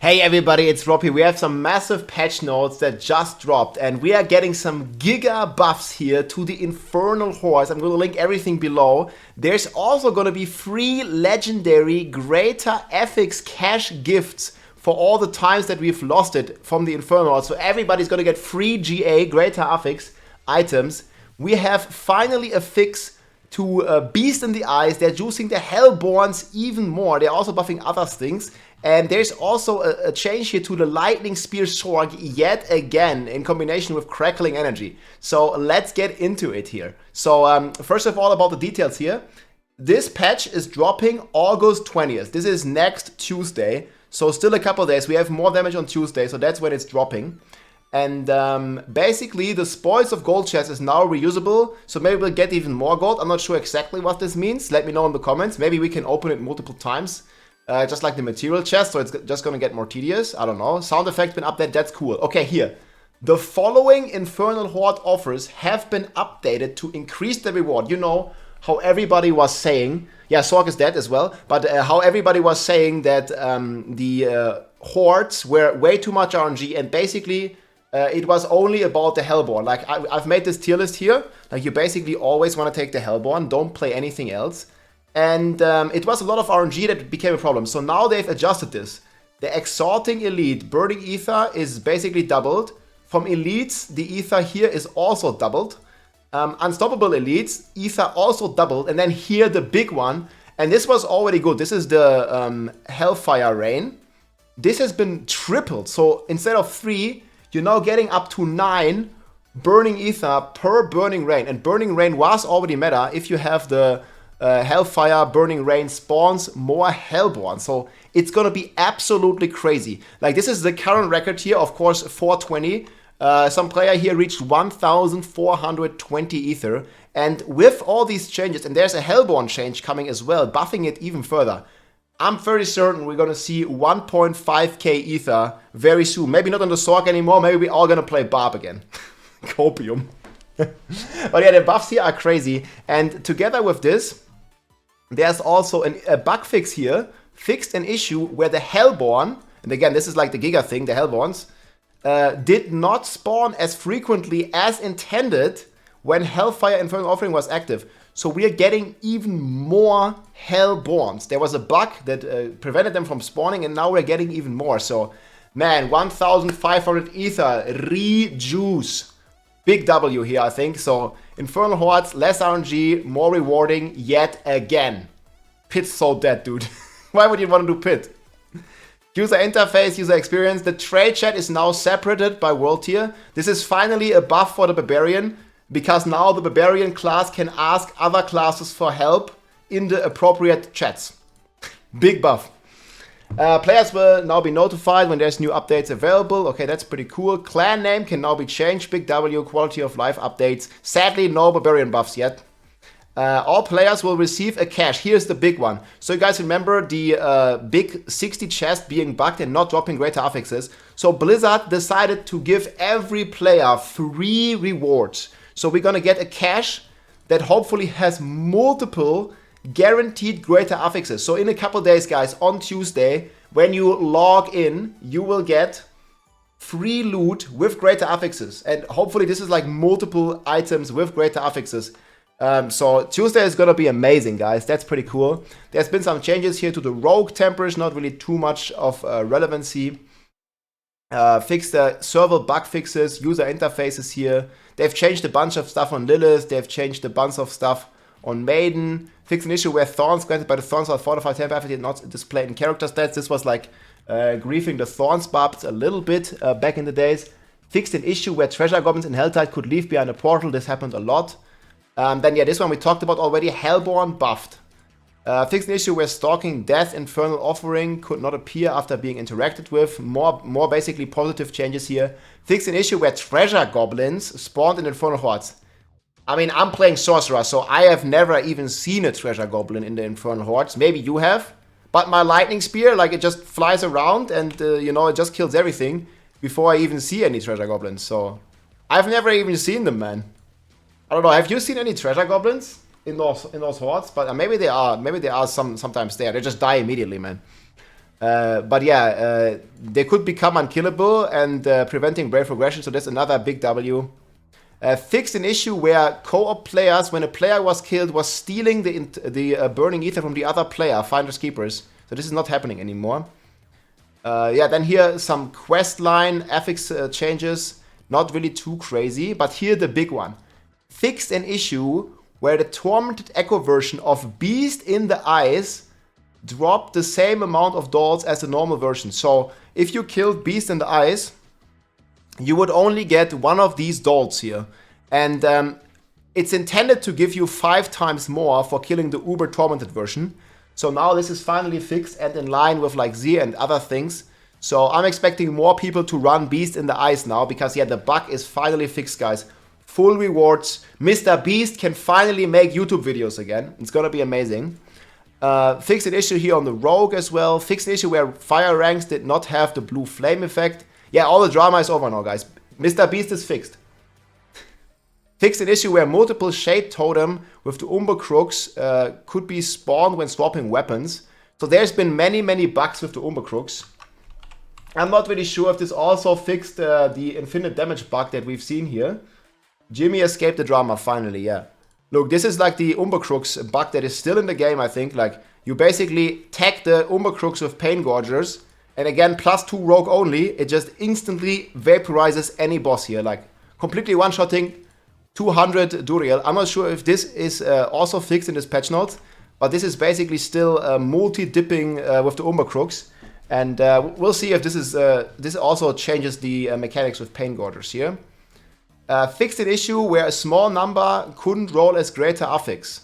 Hey everybody, it's Rob here. We have some massive patch notes that just dropped and we are getting some GIGA buffs here to the Infernal Hordes. I'm going to link everything below. There's also going to be free legendary greater ethics cash gifts for all the times that we've lost it from the Infernal Hordes. So everybody's going to get free GA greater ethics items. We have finally a fix to Beast in the Eyes. They're juicing the Hellborns even more. They're also buffing other things. And there's also a change here to the Lightning Spear Sorc yet again in combination with Crackling Energy. So let's get into it here. So first of all, about the details here. This patch is dropping August 20th. This is next Tuesday. So still a couple days. We have more damage on Tuesday, so that's when it's dropping. And basically the spoils of gold chest is now reusable. So maybe we'll get even more gold. I'm not sure exactly what this means. Let me know in the comments. Maybe we can open it multiple times. Just like the material chest, so it's just gonna get more tedious. I don't know. Sound effects been updated, that's cool. Okay, here. The following Infernal Horde offers have been updated to increase the reward. You know how everybody was saying, yeah, Sorc is dead as well, but how everybody was saying that the Hordes were way too much RNG and basically it was only about the Hellborn. Like, I've made this tier list here. Like, you basically always want to take the Hellborn, don't play anything else. And it was a lot of RNG that became a problem. So now they've adjusted this. The Exalting Elite Burning Ether is basically doubled. From Elites, the Ether here is also doubled. Unstoppable Elites, Ether also doubled. And then here the big one. And this was already good. This is the Hellfire Rain. This has been tripled. So instead of 3, you're now getting up to 9 Burning Ether per Burning Rain. And Burning Rain was already meta if you have the Hellfire Burning Rain spawns more Hellborn. So it's gonna be absolutely crazy. Like, this is the current record here, of course, 420. Some player here reached 1,420 Ether. And with all these changes, and there's a Hellborn change coming as well, buffing it even further. I'm very certain we're gonna see 1.5k Ether very soon. Maybe not on the Sorc anymore, maybe we're all gonna play Barb again. Copium. But yeah, the buffs here are crazy. And together with this, there's also a bug fix here, fixed an issue where the Hellborn, and again, this is like the Giga thing, the Hellborns, did not spawn as frequently as intended when Hellfire Infernal Offering was active. So we are getting even more Hellborns. There was a bug that prevented them from spawning, and now we're getting even more. So, man, 1,500 Ether, rejuice. Big W here, I think. So, Infernal Hordes, less RNG, more rewarding yet again. Pit's so dead, dude. Why would you want to do Pit? User interface, user experience. The trade chat is now separated by world tier. This is finally a buff for the Barbarian, because now the Barbarian class can ask other classes for help in the appropriate chats. Big buff. Players will now be notified when there's new updates available. Okay, that's pretty cool. Clan name can now be changed. Big W, quality of life updates. Sadly, no Barbarian buffs yet. All players will receive a cache. Here's the big one. So you guys remember the big 60 chest being bugged and not dropping greater affixes. So Blizzard decided to give every player free rewards. So we're gonna get a cache that hopefully has multiple guaranteed greater affixes. So in a couple days, guys, on Tuesday, when you log in, you will get free loot with greater affixes. And hopefully this is like multiple items with greater affixes. So Tuesday is gonna be amazing, guys. That's pretty cool. There's been some changes here to the rogue tempers, not really too much of relevancy. Fix the server bug fixes, user interfaces here. They've changed a bunch of stuff on Lilith. They've changed a bunch of stuff on Maiden. Fix an issue where thorns granted by the thorns are fortified temper did not display in character stats. This was like griefing the thorns barbs a little bit back in the days. Fixed an issue where treasure goblins in Helltide could leave behind a portal. This happened a lot. Then yeah, this one we talked about already. Hellborn buffed. Fixed an issue where stalking death infernal offering could not appear after being interacted with. More basically positive changes here. Fixed an issue where treasure goblins spawned in Infernal Hordes. I mean, I'm playing Sorcerer, so I have never even seen a treasure goblin in the Infernal Hordes. Maybe you have. But my lightning spear, like, it just flies around and, you know, it just kills everything before I even see any treasure goblins. So, I've never even seen them, man. I don't know, have you seen any treasure goblins in those hordes? But maybe they are sometimes there. They just die immediately, man. But yeah, they could become unkillable and preventing brave progression, so that's another big W. Fixed an issue where co-op players, when a player was killed, was stealing the burning ether from the other player, Finders Keepers. So this is not happening anymore. Yeah, then here some quest line affix changes, not really too crazy, but here the big one. Fixed an issue where the Tormented Echo version of Beast in the Eyes dropped the same amount of dolls as the normal version. So if you killed Beast in the Eyes, you would only get one of these dolls here. And it's intended to give you 5 times more for killing the Uber Tormented version. So now this is finally fixed and in line with like Z and other things. So I'm expecting more people to run Beast in the Eyes now, because yeah, the bug is finally fixed, guys. Full rewards. Mr. Beast can finally make YouTube videos again. It's gonna be amazing. Fixed an issue here on the Rogue as well. Fixed an issue where fire ranks did not have the blue flame effect. Yeah, all the drama is over now, guys. Mr. Beast is fixed. Fixed an issue where multiple shade totem with the Umber Crooks could be spawned when swapping weapons. So there's been many bugs with the Umber Crooks. I'm not really sure if this also fixed the infinite damage bug that we've seen here. Jimmy escaped the drama finally, yeah. Look, this is like the Umber Crooks bug that is still in the game, I think. Like, you basically tag the Umber Crooks with Pain Gorgers, and again, +2 rogue only, it just instantly vaporizes any boss here. Like, completely one-shotting 200 Duriel. I'm not sure if this is also fixed in this patch notes, but this is basically still multi-dipping with the Umber Crooks. And we'll see if this is this also changes the mechanics with Pain Gorgers here. Fixed an issue where a small number couldn't roll as greater affix.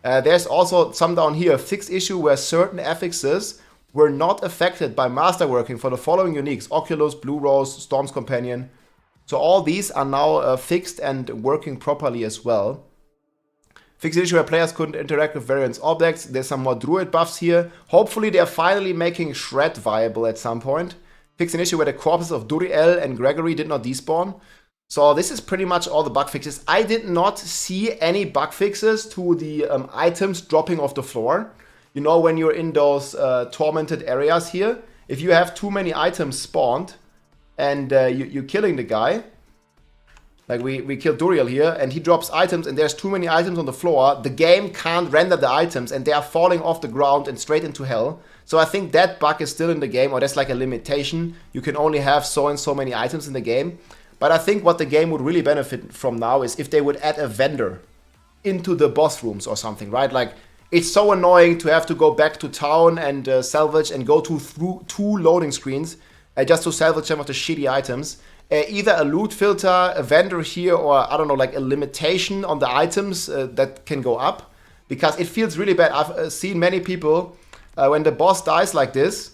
There's also some down here, fixed issue where certain affixes were not affected by masterworking for the following uniques: Oculus, Blue Rose, Storm's Companion. So all these are now fixed and working properly as well. Fixed issue where players couldn't interact with various objects. There's some more druid buffs here. Hopefully they're finally making Shred viable at some point. Fixed an issue where the corpses of Duriel and Gregory did not despawn. So this is pretty much all the bug fixes. I did not see any bug fixes to the items dropping off the floor. You know, when you're in those tormented areas here, if you have too many items spawned and you're killing the guy, like we killed Duriel here, and he drops items and there's too many items on the floor, the game can't render the items and they are falling off the ground and straight into hell. So I think that bug is still in the game, or that's like a limitation. You can only have so and so many items in the game. But I think what the game would really benefit from now is if they would add a vendor into the boss rooms or something, right? Like, it's so annoying to have to go back to town and salvage and go through 2 loading screens just to salvage some of the shitty items. Either a loot filter, a vendor here, or I don't know, like a limitation on the items that can go up. Because it feels really bad. I've seen many people, when the boss dies like this,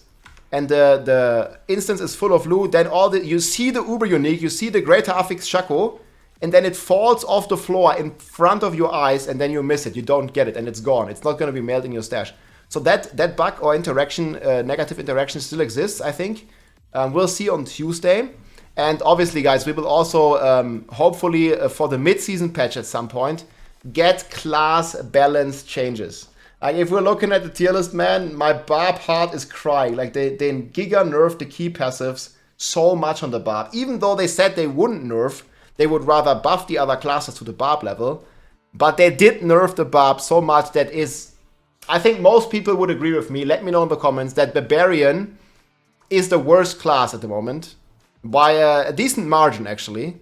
and the instance is full of loot, then you see the Uber Unique, you see the Greater Affix Shaco, and then it falls off the floor in front of your eyes, and then you miss it, you don't get it, and it's gone. It's not going to be mailed in your stash. So that bug or interaction, negative interaction still exists, I think. We'll see on Tuesday. And obviously, guys, we will also, hopefully for the mid-season patch at some point, get class balance changes. Like, if we're looking at the tier list, man, my Barb heart is crying. Like, they Giga nerfed the key passives so much on the Barb. Even though they said they wouldn't nerf, they would rather buff the other classes to the Barb level. But they did nerf the Barb so much that is... I think most people would agree with me. Let me know in the comments that Barbarian is the worst class at the moment. By a decent margin, actually.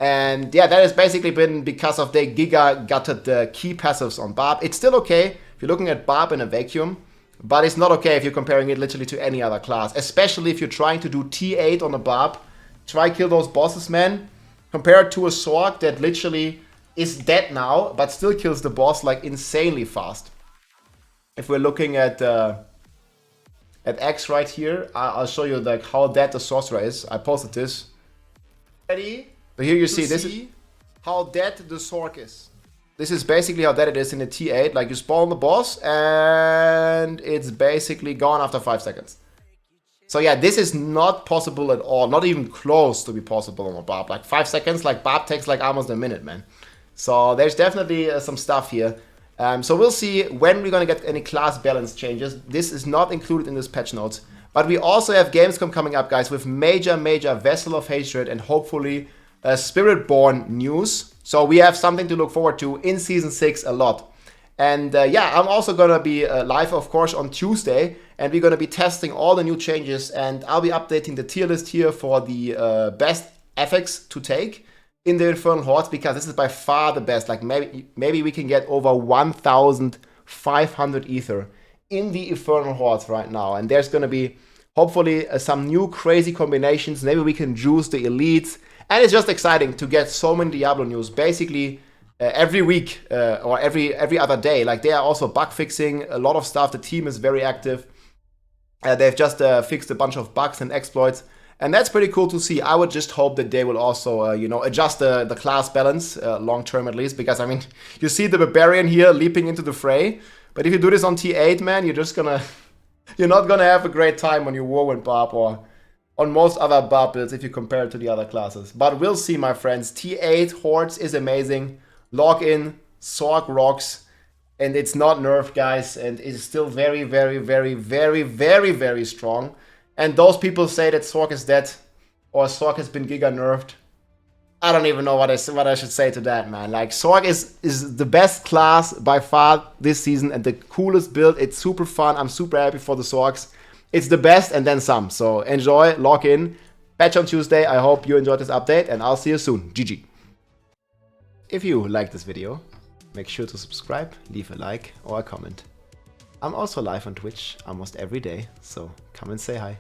And yeah, that has basically been because of they Giga gutted the key passives on Barb. It's still okay if you're looking at Barb in a vacuum, but it's not okay if you're comparing it literally to any other class. Especially if you're trying to do T8 on a Barb. Try kill those bosses, man. Compared to a Sorc that literally is dead now, but still kills the boss like insanely fast. If we're looking at X right here, I'll show you like how dead the sorcerer is. I posted this. Ready? So here you see this is how dead the Sorc is. This is basically how dead it is in the T8. Like, you spawn the boss and it's basically gone after 5 seconds. So yeah, this is not possible at all. Not even close to be possible on a Barb. Like 5 seconds, like Barb takes like almost a minute, man. So there's definitely some stuff here. So we'll see when we're gonna get any class balance changes. This is not included in this patch notes. But we also have Gamescom coming up, guys, with major Vessel of Hatred and hopefully Spiritborn news. So we have something to look forward to in Season 6 a lot. And yeah, I'm also going to be live, of course, on Tuesday. And we're going to be testing all the new changes. And I'll be updating the tier list here for the best FX to take in the Infernal Hordes, because this is by far the best. Like maybe we can get over 1,500 ether in the Infernal Hordes right now. And there's going to be hopefully some new crazy combinations. Maybe we can juice the elites. And it's just exciting to get so many Diablo news basically every week or every other day. Like they are also bug fixing a lot of stuff. The team is very active. They've just fixed a bunch of bugs and exploits. And that's pretty cool to see. I would just hope that they will also, you know, adjust the class balance long term at least. Because, I mean, you see the Barbarian here leaping into the fray. But if you do this on T8, man, you're not gonna have a great time on your Whirlwind Barb or on most other Barb builds if you compare it to the other classes. But we'll see, my friends. T8 Hordes is amazing. Log in, Sorc rocks. And it's not nerfed, guys. And it's still very strong. And those people say that Sorc is dead or Sorc has been Giga nerfed. I don't even know what I should say to that, man. Like, Sorc is the best class by far this season and the coolest build. It's super fun. I'm super happy for the Sorcs. It's the best and then some. So enjoy, log in. Patch on Tuesday. I hope you enjoyed this update and I'll see you soon. GG. If you liked this video, make sure to subscribe, leave a like or a comment. I'm also live on Twitch almost every day, so come and say hi.